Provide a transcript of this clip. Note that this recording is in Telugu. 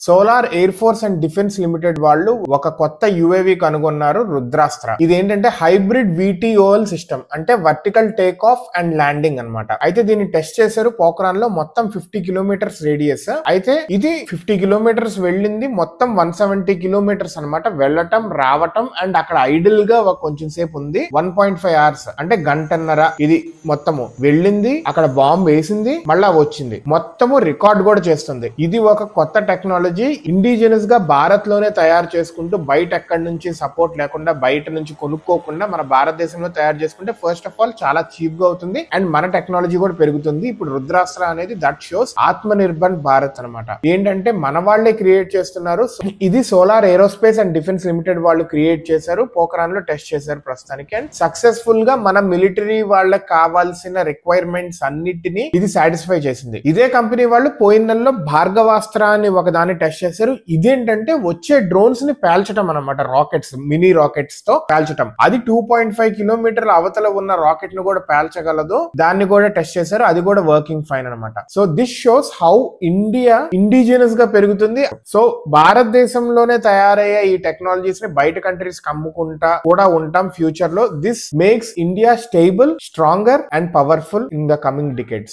Solar air force and defence limited వాళ్ళు ఒక కొత్త యుఏవి కనుగొన్నారు, రుద్రాస్త్ర. ఇదేంటంటే హైబ్రిడ్ విటిఓఎల్ సిస్టమ్, అంటే vertical take off and landing అన్నమాట. అయితే దీన్ని టెస్ట్ చేశారు పోఖ్రాన్ లో, మొత్తం 50 కిలోమీటర్స్ రేడియస్. అయితే ఇది 50 కిలోమీటర్స్ వెళ్ళింది, మొత్తం 170 కిలోమీటర్స్ అనమాట వెళ్ళటం రావటం. అండ్ అక్కడ ఐడిల్ గా కొంచెం సేపు ఉంది, 1.5 అవర్స్ అంటే గంటన్నర. ఇది మొత్తము వెళ్ళింది, అక్కడ బాంబ్ వేసింది, మళ్ళా వచ్చింది, మొత్తము రికార్డ్ కూడా చేస్తుంది. ఇది ఒక కొత్త టెక్నాలజీ, ఇండిజినస్ గా భారత్ లోనే తయారు చేసుకుంటూ, బయట ఎక్కడి నుంచి సపోర్ట్ లేకుండా, బయట నుంచి కొనుక్కోకుండా మన భారతదేశంలో తయారు చేసుకుంటే ఫస్ట్ ఆఫ్ ఆల్ చాలా చీప్ గా అవుతుంది అండ్ మన టెక్నాలజీ కూడా పెరుగుతుంది. ఇప్పుడు రుద్రాస్త్ర అనేది దట్ షోస్ ఆత్మ నిర్భర్ భారత్ అనమాట. ఏంటంటే మన వాళ్ళే క్రియేట్ చేస్తున్నారు. ఇది solar aerospace and defence limited వాళ్ళు క్రియేట్ చేశారు, పోఖ్రాన్ లో టెస్ట్ చేశారు ప్రస్తుతానికి. అండ్ సక్సెస్ఫుల్ గా మన మిలిటరీ వాళ్ళకి కావాల్సిన రిక్వైర్మెంట్స్ అన్నిటిని ఇది సాటిస్ఫై చేసింది. ఇదే కంపెనీ వాళ్ళు పోయిన నెలలో భార్గవాస్త్ర అని ఒక దాన్ని టెస్ట్ చేశారు. ఇదేంటంటే వచ్చే డ్రోన్స్ ని పేల్చడం అనమాట, రాకెట్స్, మినీ రాకెట్స్ తో పేల్చడం. అది 2.5 కిలోమీటర్ల అవతల ఉన్న రాకెట్ ను కూడా పేల్చగలదు. దాన్ని కూడా టెస్ట్ చేశారు, అది కూడా వర్కింగ్ ఫైన్ అనమాట. So this shows how India indigenous గా పెరుగుతుంది. సో భారతదేశంలోనే తయారయ్యే ఈ టెక్నాలజీస్ ని బయట కంట్రీస్ కి అమ్ముకుంటా కూడా ఉంటాం ఫ్యూచర్ లో. This makes India stable, stronger and powerful in the coming decades.